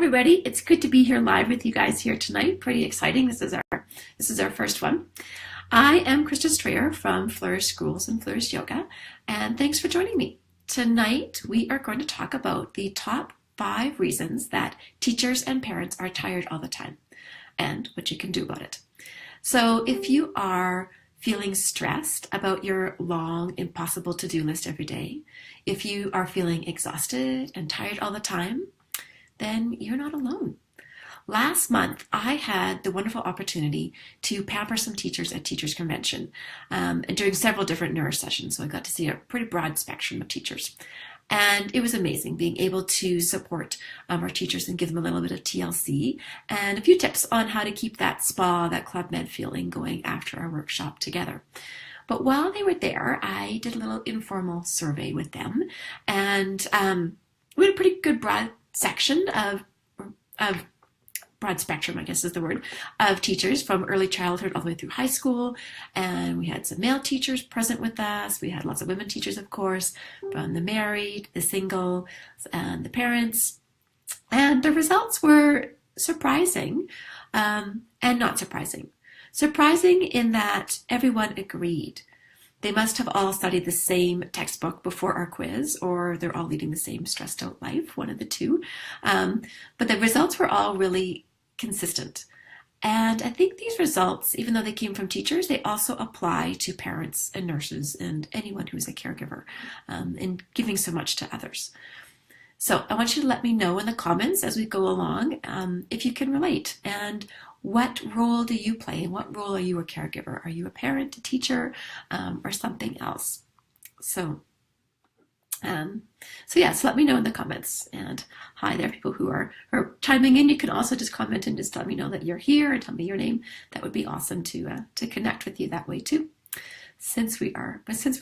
everybody. It's good to be here live with you guys here tonight. Pretty exciting. This is our first one. I am Krista Strayer from Flourish Schools and Flourish Yoga, and thanks for joining me. Tonight we are going to talk about the top 5 reasons that teachers and parents are tired all the time and what you can do about it. So if you are feeling stressed about your long, impossible to-do list every day, if you are feeling exhausted and tired all the time, then you're not alone. Last month, I had the wonderful opportunity to pamper some teachers at Teachers Convention and during several different Nourish sessions. So I got to see a pretty broad spectrum of teachers. And it was amazing being able to support our teachers and give them a little bit of TLC and a few tips on how to keep that spa, that Club Med feeling going after our workshop together. But while they were there, I did a little informal survey with them, and we had a pretty good broad section of broad spectrum, I guess is the word, of teachers from early childhood all the way through high school. And we had some male teachers present with us. We had lots of women teachers, of course, from the married, the single, and the parents. And the results were surprising and not surprising. Surprising in that everyone agreed. They must have all studied the same textbook before our quiz, or they're all leading the same stressed out life, one of the two. But the results were all really consistent. And I think these results, even though they came from teachers, they also apply to parents and nurses and anyone who is a caregiver in giving so much to others. So I want you to let me know in the comments as we go along if you can relate, and what role do you play? In what role are you a caregiver? Are you a parent, a teacher, or something else? So let me know in the comments. And hi there, people who are chiming in. You can also just comment and just let me know that you're here and tell me your name. That would be awesome to connect with you that way too, since we're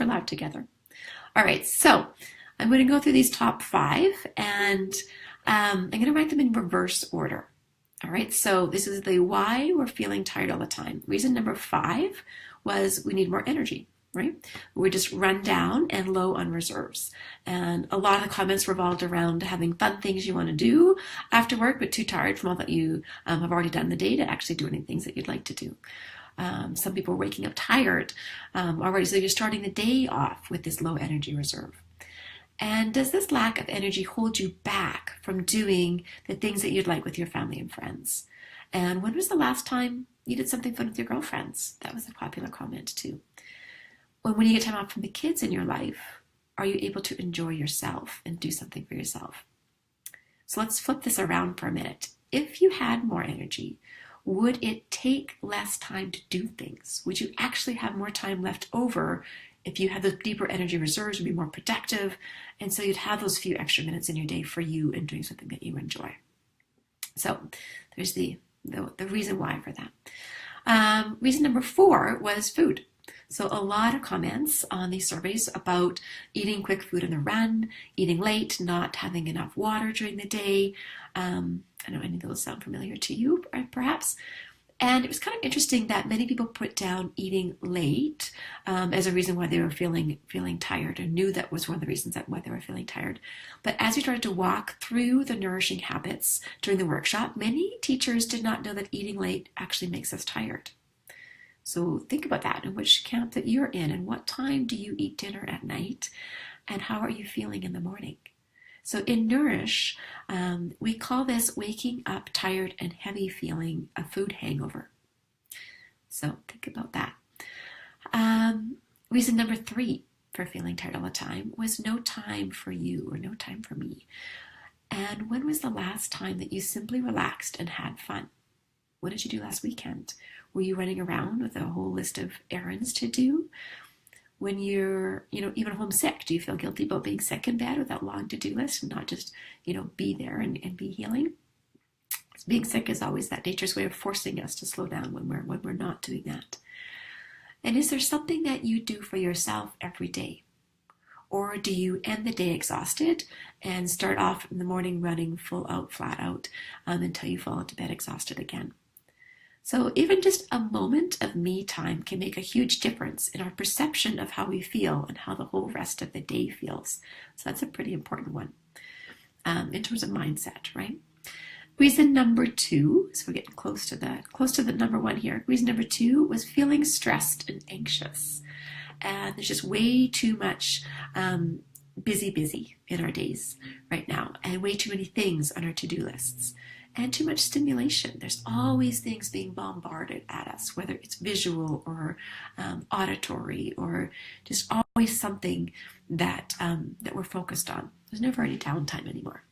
live together. All right, so I'm going to go through these top 5, and I'm going to write them in reverse order. All right, so this is the why we're feeling tired all the time. Reason number 5 was we need more energy, right? We're just run down and low on reserves. And a lot of the comments revolved around having fun things you want to do after work, but too tired from all that you have already done the day to actually do any things that you'd like to do. Some people are waking up tired already, so you're starting the day off with this low energy reserve. And does this lack of energy hold you back from doing the things that you'd like with your family and friends? And when was the last time you did something fun with your girlfriends? That was a popular comment too. When you get time off from the kids in your life, are you able to enjoy yourself and do something for yourself? So let's flip this around for a minute. If you had more energy, would it take less time to do things? Would you actually have more time left over? If you had the deeper energy reserves, you'd be more productive, and so you'd have those few extra minutes in your day for you and doing something that you enjoy. So there's the reason why for that. Reason number 4 was food. So a lot of comments on these surveys about eating quick food on the run, eating late, not having enough water during the day. I know any of those sound familiar to you, perhaps. And it was kind of interesting that many people put down eating late as a reason why they were feeling tired, or knew that was one of the reasons why they were feeling tired. But as we started to walk through the nourishing habits during the workshop, many teachers did not know that eating late actually makes us tired. So think about that, in which camp that you're in, and what time do you eat dinner at night, and how are you feeling in the morning? So in Nourish, we call this waking up tired and heavy feeling a food hangover. So think about that. Reason number 3 for feeling tired all the time was no time for you, or no time for me. And when was the last time that you simply relaxed and had fun? What did you do last weekend? Were you running around with a whole list of errands to do? When you're, even homesick, do you feel guilty about being sick in bed with that long to-do list and not just, be there and be healing? Being sick is always that nature's way of forcing us to slow down when we're not doing that. And is there something that you do for yourself every day? Or do you end the day exhausted and start off in the morning running full out, flat out, until you fall into bed exhausted again? So even just a moment of me time can make a huge difference in our perception of how we feel and how the whole rest of the day feels. So that's a pretty important one in terms of mindset, right? Reason number 2, so we're getting close to the number 1 here. Reason number 2 was feeling stressed and anxious. And there's just way too much busy in our days right now, and way too many things on our to-do lists, and too much stimulation. There's always things being bombarded at us, whether it's visual or auditory, or just always something that we're focused on. There's never any downtime anymore.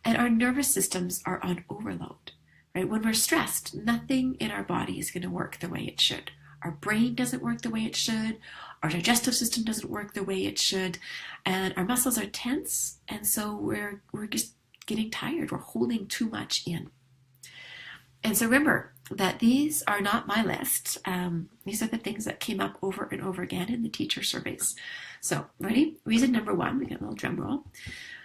And our nervous systems are on overload, right? When we're stressed, nothing in our body is going to work the way it should. Our brain doesn't work the way it should. Our digestive system doesn't work the way it should. And our muscles are tense. And so we're just getting tired. We're holding too much in. And so remember that these are not my list. These are the things that came up over and over again in the teacher surveys. So ready? Reason number 1, we got a little drum roll.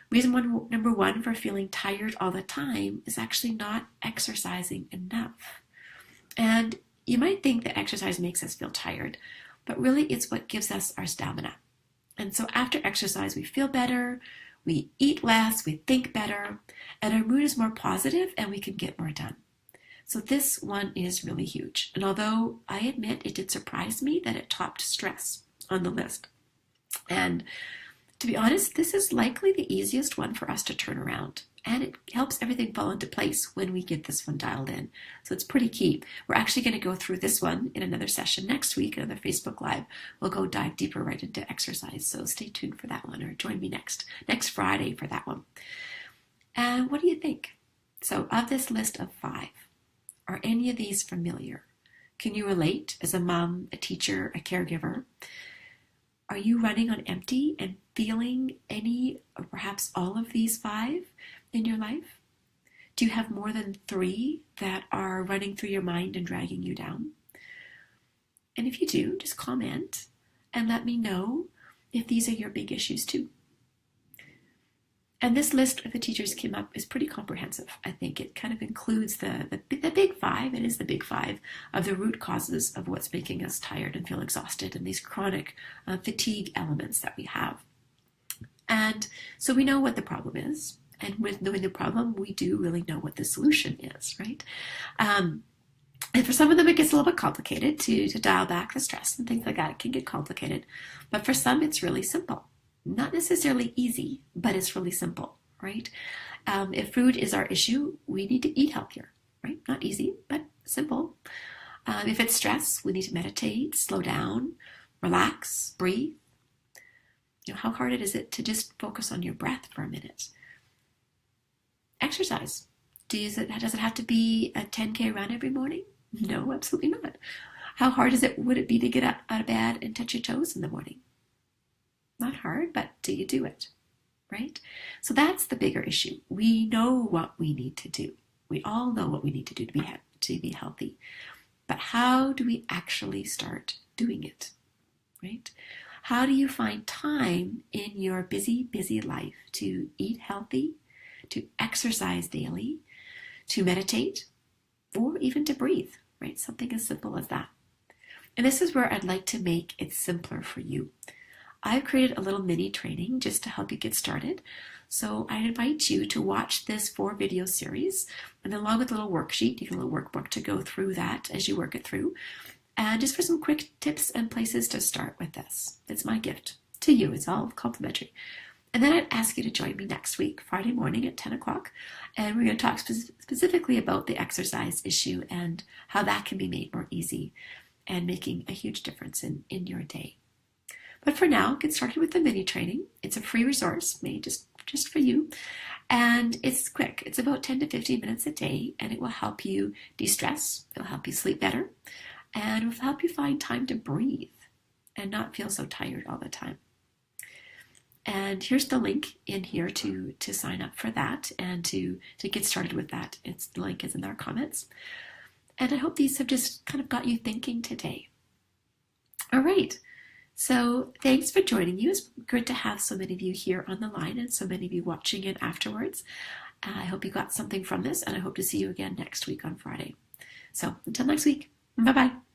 Number 1 for feeling tired all the time is actually not exercising enough. And you might think that exercise makes us feel tired, but really it's what gives us our stamina. And so after exercise, we feel better, we eat less, we think better, and our mood is more positive and we can get more done. So this one is really huge. And although I admit it did surprise me that it topped stress on the list. And to be honest, this is likely the easiest one for us to turn around. And it helps everything fall into place when we get this one dialed in. So it's pretty key. We're actually going to go through this one in another session next week, another Facebook Live. We'll go dive deeper right into exercise. So stay tuned for that one, or join me next Friday for that one. And what do you think? So of this list of 5, are any of these familiar? Can you relate as a mom, a teacher, a caregiver? Are you running on empty and feeling any or perhaps all of these 5 in your life? Do you have more than 3 that are running through your mind and dragging you down? And if you do, just comment and let me know if these are your big issues too. And this list of the teachers came up is pretty comprehensive. I think it kind of includes the big 5. It is the big 5 of the root causes of what's making us tired and feel exhausted, and these chronic fatigue elements that we have. And so we know what the problem is. And with knowing the problem, we do really know what the solution is, right? And for some of them, it gets a little bit complicated to dial back the stress and things like that. It can get complicated. But for some, it's really simple. Not necessarily easy, but it's really simple, right? If food is our issue, we need to eat healthier, right? Not easy, but simple. If it's stress, we need to meditate, slow down, relax, breathe. You know, how hard is it to just focus on your breath for a minute? Exercise. Does it have to be a 10K run every morning? No, absolutely not. How hard would it be to get out of bed and touch your toes in the morning? Not hard, but do you do it, right? So that's the bigger issue. We know what we need to do. We all know what we need to do to be healthy. But how do we actually start doing it, right? How do you find time in your busy life to eat healthy, to exercise daily, to meditate, or even to breathe, right? Something as simple as that. And this is where I'd like to make it simpler for you. I've created a little mini training just to help you get started. So I invite you to watch this 4-video series, and along with a little worksheet, you get a little workbook to go through that as you work it through. And just for some quick tips and places to start with this. It's my gift to you. It's all complimentary. And then I'd ask you to join me next week, Friday morning at 10 o'clock. And we're going to talk specifically about the exercise issue and how that can be made more easy and making a huge difference in your day. But for now, get started with the mini training. It's a free resource made just for you. And it's quick. It's about 10 to 15 minutes a day, and it will help you de-stress. It'll help you sleep better, and it will help you find time to breathe and not feel so tired all the time. And here's the link in here to sign up for that and to get started with that. The link is in our comments. And I hope these have just kind of got you thinking today. All right. So thanks for joining you. It's good to have so many of you here on the line and so many of you watching it afterwards. I hope you got something from this, and I hope to see you again next week on Friday. So until next week, bye-bye.